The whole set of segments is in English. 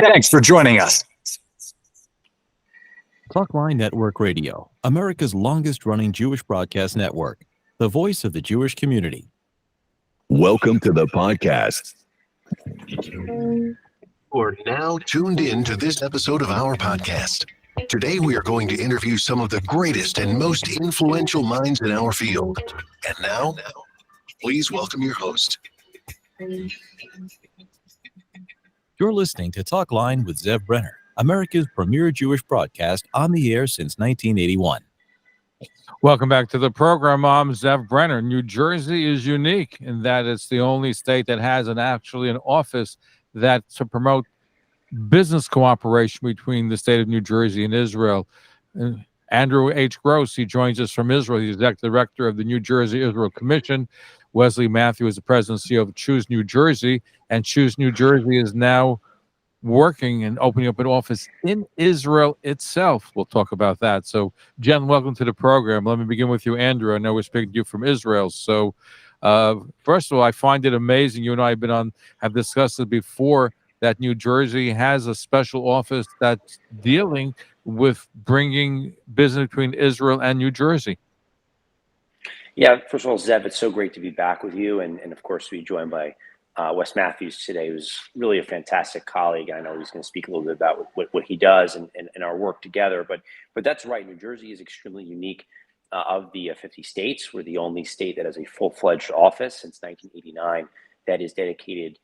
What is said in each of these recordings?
Thanks for joining us. Talkline Network Radio, America's longest-running Jewish broadcast network, the voice of the Jewish community. Welcome to the podcast. We're now tuned in to this episode of our podcast. Today, we are going to interview some of the greatest and most influential minds in our field. And now, please welcome your host. You're listening to Talkline with Zev Brenner, America's premier Jewish broadcast on the air since 1981. Welcome back to the program. I'm Zev Brenner. New Jersey is unique in that it's the only state that has an office that to promote business cooperation between the state of New Jersey and Israel. Andrew H. Gross, he joins us from Israel. He's the director of the New Jersey Israel Commission. Wesley Mathews is the president and CEO of Choose New Jersey, and Choose New Jersey is now working and opening up an office in Israel itself. We'll talk about that. So, Jen, welcome to the program. Let me begin with you, Andrew. I know we're speaking to you from Israel. So, first of all, I find it amazing. You and I have discussed it before, that New Jersey has a special office that's dealing with bringing business between Israel and New Jersey. Yeah, first of all, Zev, it's so great to be back with you. And of course, to be joined by Wes Mathews today, who's really a fantastic colleague. I know he's going to speak a little bit about what he does and our work together. But that's right. New Jersey is extremely unique. Of the 50 states, we're the only state that has a full-fledged office since 1989 that is dedicated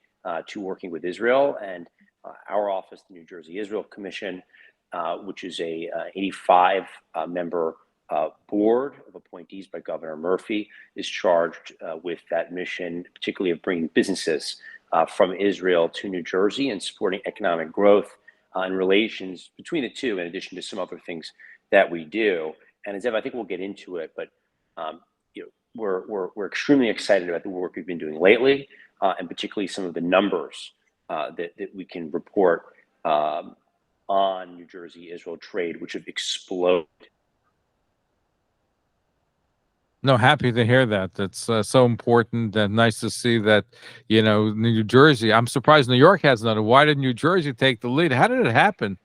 to working with Israel. And our office, the New Jersey Israel Commission, which is a 85-member board of appointees by Governor Murphy, is charged with that mission, particularly of bringing businesses from Israel to New Jersey and supporting economic growth and relations between the two, in addition to some other things that we do. And Zev, I think we'll get into it, but we're extremely excited about the work we've been doing lately, and particularly some of the numbers that we can report on New Jersey-Israel trade, which have exploded. No, happy to hear that. That's so important and nice to see that, New Jersey. I'm surprised New York hasn't done it. Why did New Jersey take the lead? How did it happen?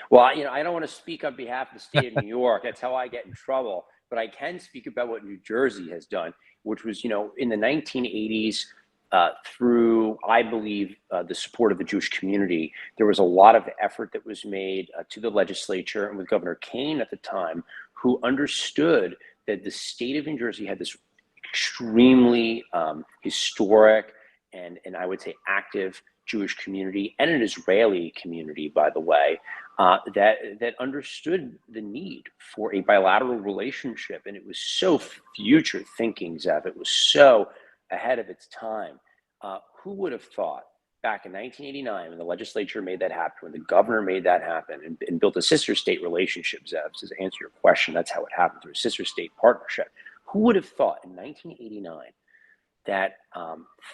Well, I don't want to speak on behalf of the state of New York. That's how I get in trouble. But I can speak about what New Jersey has done, which was, in the 1980s, through, I believe, the support of the Jewish community, there was a lot of effort that was made to the legislature and with Governor Kane at the time, who understood that the state of New Jersey had this extremely historic and I would say active Jewish community, and an Israeli community, by the way, that understood the need for a bilateral relationship. And it was so future thinking, Zev. It was so ahead of its time. Who would have thought back in 1989 when the legislature made that happen, when the governor made that happen and built a sister state relationship, Zev, to answer your question, that's how it happened, through a sister state partnership. Who would have thought in 1989 that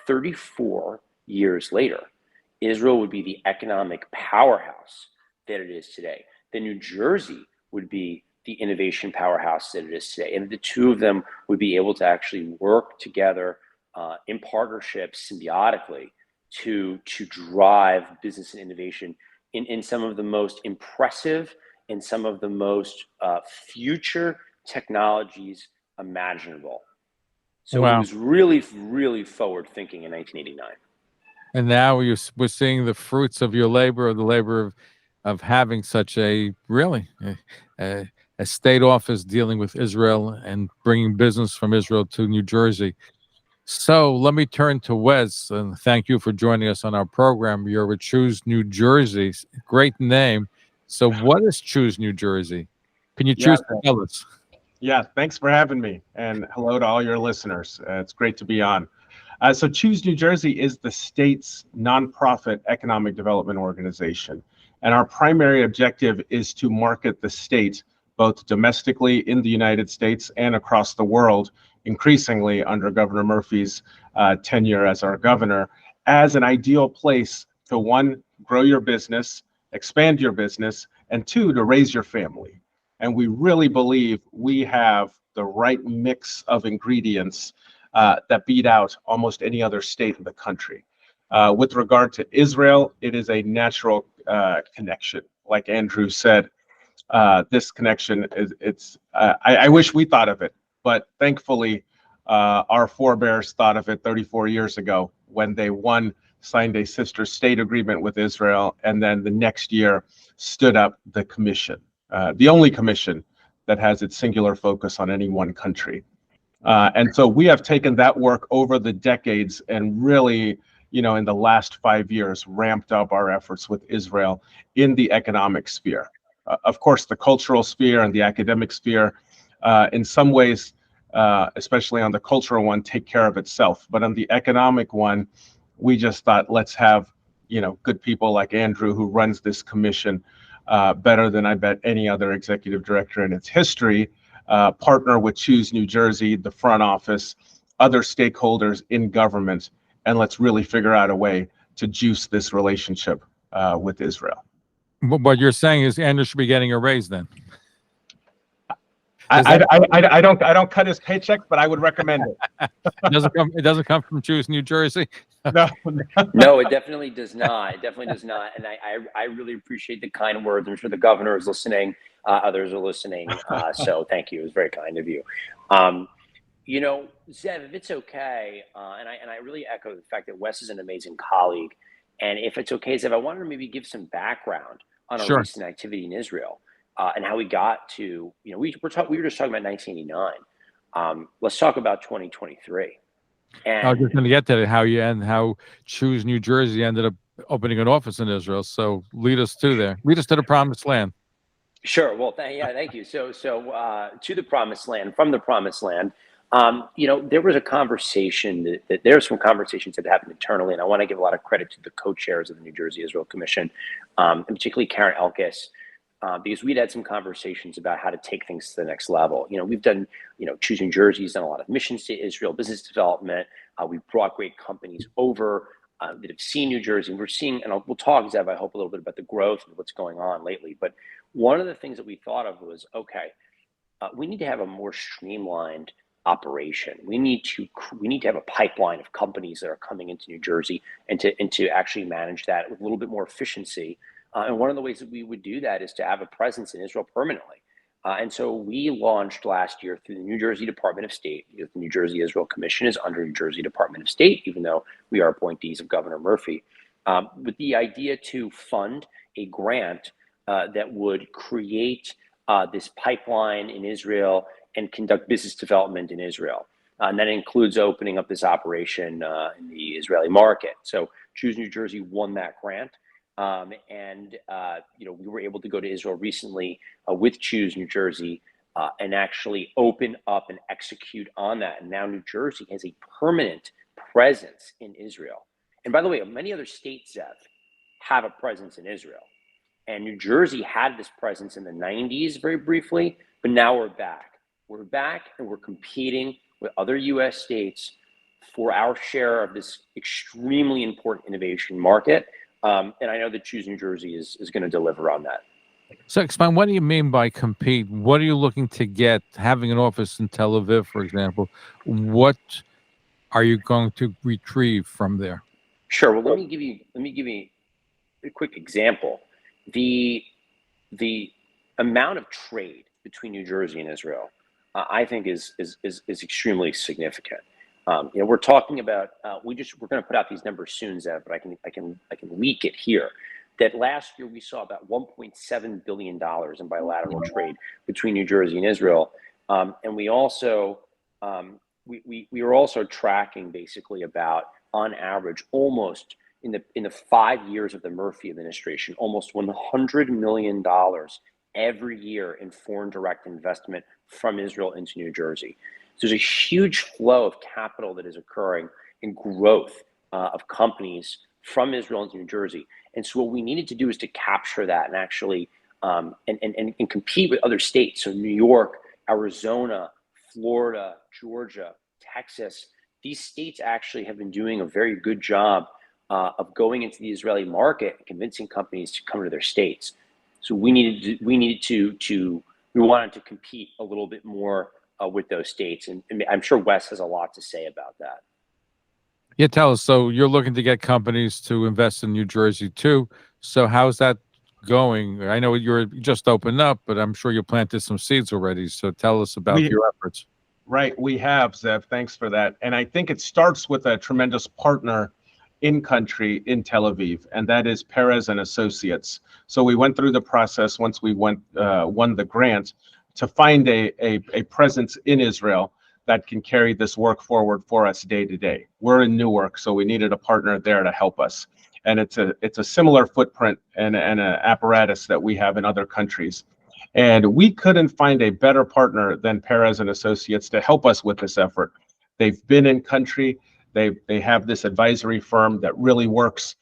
34 years later, Israel would be the economic powerhouse that it is today? Then New Jersey would be the innovation powerhouse that it is today. And the two of them would be able to actually work together in partnership symbiotically to drive business and innovation in some of the most impressive and some of the most future technologies imaginable. So It was really, really forward thinking in 1989. And now we're seeing the fruits of your labor, the labor of having such a state office dealing with Israel and bringing business from Israel to New Jersey. So let me turn to Wes, and thank you for joining us on our program. You're with Choose New Jersey. Great name. So what is Choose New Jersey? Can you choose to tell us? Yeah, thanks for having me. And hello to all your listeners. It's great to be on. So Choose New Jersey is the state's nonprofit economic development organization. And our primary objective is to market the state, both domestically in the United States and across the world, increasingly under Governor Murphy's tenure as our governor, as an ideal place to, one, grow your business, expand your business, and two, to raise your family. And we really believe we have the right mix of ingredients that beat out almost any other state in the country. With regard to Israel, it is a natural connection. Like Andrew said, this connection I wish we thought of it, but thankfully our forebears thought of it 34 years ago when they signed a sister state agreement with Israel, and then the next year stood up the commission, the only commission that has its singular focus on any one country. And so we have taken that work over the decades and really, in the last 5 years, ramped up our efforts with Israel in the economic sphere. Of course, the cultural sphere and the academic sphere, in some ways, especially on the cultural one, take care of itself. But on the economic one, we just thought, let's have, good people like Andrew, who runs this commission better than I bet any other executive director in its history, partner with Choose New Jersey, the front office, other stakeholders in government, and let's really figure out a way to juice this relationship with Israel. What you're saying is Andrew should be getting a raise then. I don't cut his paycheck, but I would recommend it. It doesn't come from Choose New Jersey. No, it definitely does not. It definitely does not. And I really appreciate the kind words. I'm sure the governor is listening. Others are listening. So thank you. It was very kind of you. Zev, if it's okay, and I really echo the fact that Wes is an amazing colleague. And if it's okay, Zev, I wanted to maybe give some background on our recent activity in Israel and how we got to, we were just talking about 1989. Let's talk about 2023. And I was just going to get to how Choose New Jersey ended up opening an office in Israel. So lead us to there. Lead us to the promised land. Sure. Well, thank you. So to the promised land, from the promised land, there was a conversation that there are some conversations that happened internally, and I want to give a lot of credit to the co-chairs of the New Jersey Israel Commission, and particularly Karen Elkis, because we'd had some conversations about how to take things to the next level. We've done, Choose New Jersey's done a lot of missions to Israel, business development. We've brought great companies over that have seen New Jersey. We're seeing, and we'll talk, Zev, I hope, a little bit about the growth and what's going on lately. But one of the things that we thought of was, okay, we need to have a more streamlined operation. We need to have a pipeline of companies that are coming into New Jersey and to actually manage that with a little bit more efficiency. And one of the ways that we would do that is to have a presence in Israel permanently. And so we launched last year through the New Jersey Department of State, because the New Jersey Israel Commission is under New Jersey Department of State, even though we are appointees of Governor Murphy, with the idea to fund a grant that would create this pipeline in Israel and conduct business development in Israel. And that includes opening up this operation in the Israeli market. So Choose New Jersey won that grant. We were able to go to Israel recently with Choose New Jersey and actually open up and execute on that. And now New Jersey has a permanent presence in Israel. And by the way, many other states, Zev, have a presence in Israel. And New Jersey had this presence in the 90s very briefly, but now we're back. We're back and we're competing with other U.S. states for our share of this extremely important innovation market. And I know that Choose New Jersey is going to deliver on that. So explain, what do you mean by compete? What are you looking to get, having an office in Tel Aviv, for example? What are you going to retrieve from there? Sure. Well, let me give you a quick example. The amount of trade between New Jersey and Israel, I think is extremely significant. We're talking about we're going to put out these numbers soon, Zev, but I can leak it here. That last year we saw about $1.7 billion in bilateral trade between New Jersey and Israel, and we also we are also tracking basically about, on average, almost in the 5 years of the Murphy administration, almost $100 million every year in foreign direct investment from Israel into New Jersey. So there's a huge flow of capital that is occurring in growth of companies from Israel into New Jersey. And so what we needed to do is to capture that and actually and compete with other states. So New York, Arizona, Florida, Georgia, Texas, these states actually have been doing a very good job of going into the Israeli market and convincing companies to come to their states. So we wanted to compete a little bit more with those states, and I'm sure Wes has a lot to say about that. Yeah, tell us. So you're looking to get companies to invest in New Jersey too. So how's that going? I know you're just opened up, but I'm sure you planted some seeds already. So tell us about We your efforts. Right, we have, Zev. Thanks for that. And I think it starts with a tremendous partner in country in Tel Aviv, and that is Perez and Associates. So we went through the process once we won the grant to find a presence in Israel that can carry this work forward for us day to day. We're in Newark, so we needed a partner there to help us. And it's a similar footprint and an apparatus that we have in other countries. And we couldn't find a better partner than Perez and Associates to help us with this effort. They've been in country. They have this advisory firm that really works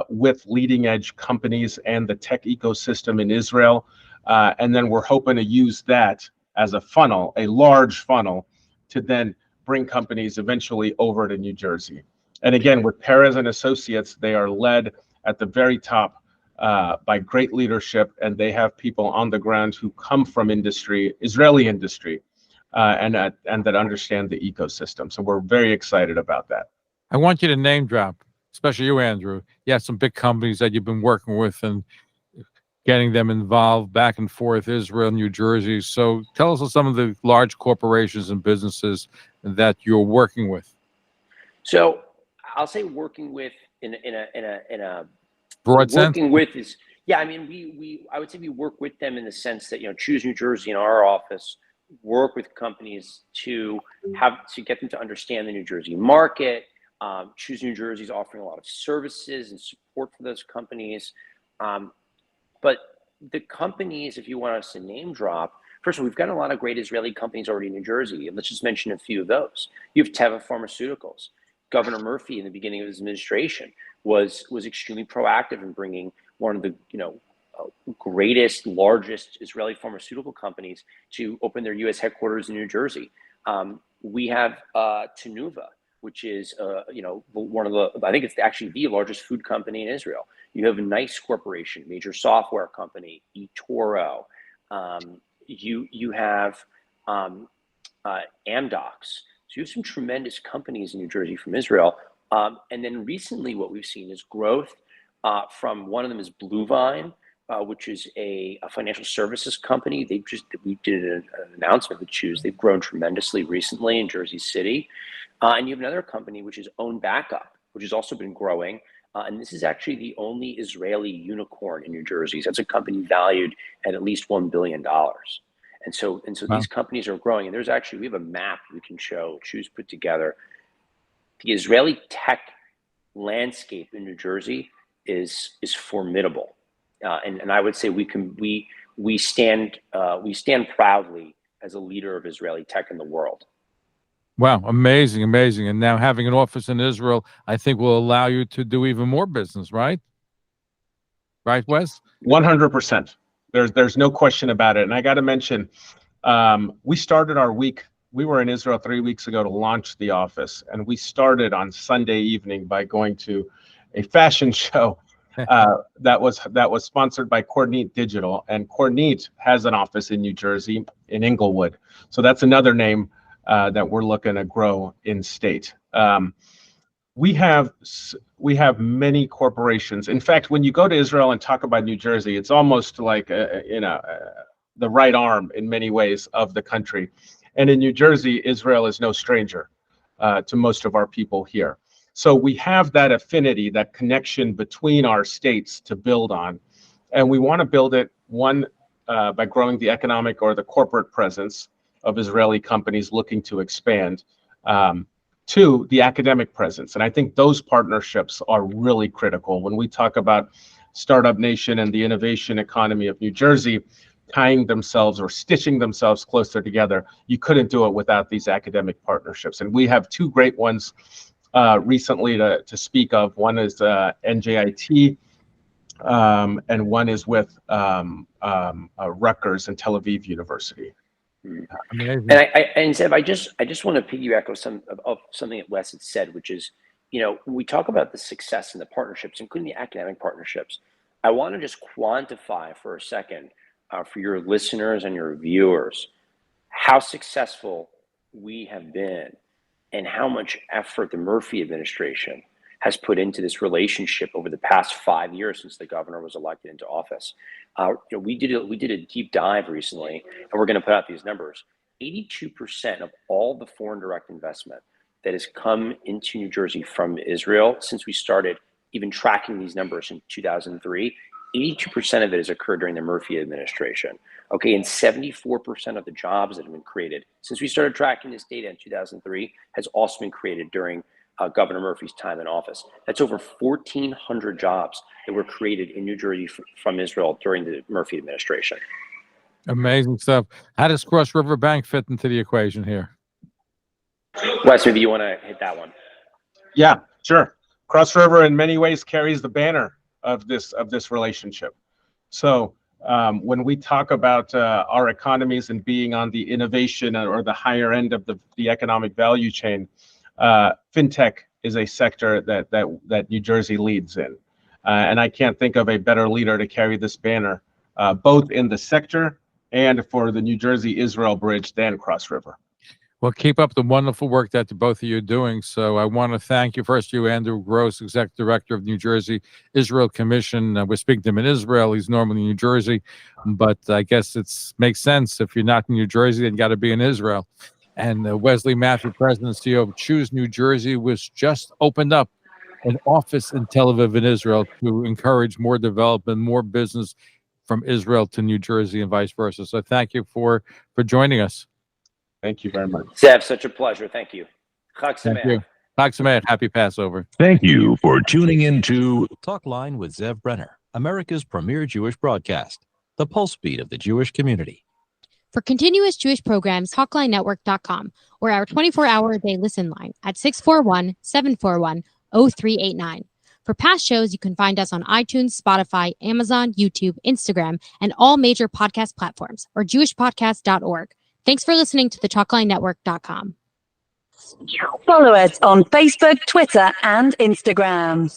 with leading edge companies and the tech ecosystem in Israel. And then we're hoping to use that as a funnel, a large funnel, to then bring companies eventually over to New Jersey. And again, with Perez and Associates, they are led at the very top by great leadership, and they have people on the ground who come from industry, Israeli industry, and that understand the ecosystem. So we're very excited about that. I want you to name drop, especially you, Andrew. You have some big companies that you've been working with and getting them involved back and forth, Israel, New Jersey. So tell us some of the large corporations and businesses that you're working with. So I'll say working with in a Broad sense? working with is, yeah, I mean, I would say we work with them in the sense that, Choose New Jersey in our office work with companies to get them to understand the New Jersey market. Choose New Jersey is offering a lot of services and support for those companies. But the companies, if you want us to name drop, first of all, we've got a lot of great Israeli companies already in New Jersey. And let's just mention a few of those. You have Teva Pharmaceuticals. Governor Murphy, in the beginning of his administration, was extremely proactive in bringing one of the greatest, largest Israeli pharmaceutical companies to open their U.S. headquarters in New Jersey. We have Tenuva, which is one of the, I think it's actually the largest food company in Israel. You have a Nice Corporation, major software company, eToro. You have Amdocs. So you have some tremendous companies in New Jersey from Israel. And then recently what we've seen is growth from one of them is Bluevine, which is a financial services company. We did an announcement with Choose. They've grown tremendously recently in Jersey City. And you have another company, which is Own Backup, which has also been growing. And this is actually the only Israeli unicorn in New Jersey. So that's a company valued at least $1 billion. And so Wow. These companies are growing. And we have a map we can show, Choose put together. The Israeli tech landscape in New Jersey is formidable. And I would say we stand proudly as a leader of Israeli tech in the world. Wow, amazing. And now having an office in Israel, I think will allow you to do even more business, right? Right, Wes? 100%. There's no question about it. And I got to mention, we started our week. We were in Israel 3 weeks ago to launch the office, and we started on Sunday evening by going to a fashion show that was sponsored by Kornit Digital, and Kornit has an office in New Jersey in Inglewood. So that's another name that we're looking to grow in state. We have many corporations. In fact, when you go to Israel and talk about New Jersey, it's almost like the right arm in many ways of the country. And in New Jersey, Israel is no stranger to most of our people here. So we have that affinity, that connection between our states to build on. And we want to build it, one, by growing the economic or the corporate presence of Israeli companies looking to expand. Two, the academic presence. And I think those partnerships are really critical. When we talk about Startup Nation and the innovation economy of New Jersey, tying themselves or stitching themselves closer together, you couldn't do it without these academic partnerships. And we have two great ones recently to speak of. One is NJIT, and one is with Rutgers and Tel Aviv University. Amazing. And Zev, I just want to piggyback of something that Wes had said, which is, when we talk about the success and the partnerships, including the academic partnerships, I want to just quantify for a second for your listeners and your viewers how successful we have been and how much effort the Murphy administration has put into this relationship over the past 5 years since the governor was elected into office. We did a deep dive recently, and we're going to put out these numbers. 82% of all the foreign direct investment that has come into New Jersey from Israel since we started even tracking these numbers in 2003, 82% of it has occurred during the Murphy administration. Okay, and 74% of the jobs that have been created since we started tracking this data in 2003 has also been created during Governor Murphy's time in office. That's over 1,400 jobs that were created in New Jersey from Israel during the Murphy administration. Amazing stuff. How does Cross River Bank fit into the equation here? Wesley, do you want to hit that one? Yeah, sure. Cross River in many ways carries the banner of this relationship. So when we talk about our economies and being on the innovation or the higher end of the economic value chain, fintech is a sector that New Jersey leads in. And I can't think of a better leader to carry this banner, both in the sector and for the New Jersey-Israel bridge than Cross River. Well, keep up the wonderful work that both of you are doing. So I want to thank you. First, you, Andrew Gross, Exec Director of New Jersey Israel Commission. We're speaking to him in Israel. He's normally in New Jersey, but I guess it makes sense. If you're not in New Jersey, then you got to be in Israel. And Wesley Mathews, President and CEO of Choose New Jersey, was just opened up an office in Tel Aviv in Israel to encourage more development, more business from Israel to New Jersey and vice versa. So thank you for joining us. Thank you very much. Zev, such a pleasure. Thank you. Chag Thank Sameach. you. Chag Sameach. Happy Passover. Thank you for tuning in to Talkline with Zev Brenner, America's premier Jewish broadcast, the pulse beat of the Jewish community. For continuous Jewish programs, TalklineNetwork.com, or our 24-hour-a-day listen line at 641-741-0389. For past shows, you can find us on iTunes, Spotify, Amazon, YouTube, Instagram, and all major podcast platforms, or jewishpodcast.org. Thanks for listening to the TalklineNetwork.com. Follow us on Facebook, Twitter, and Instagram.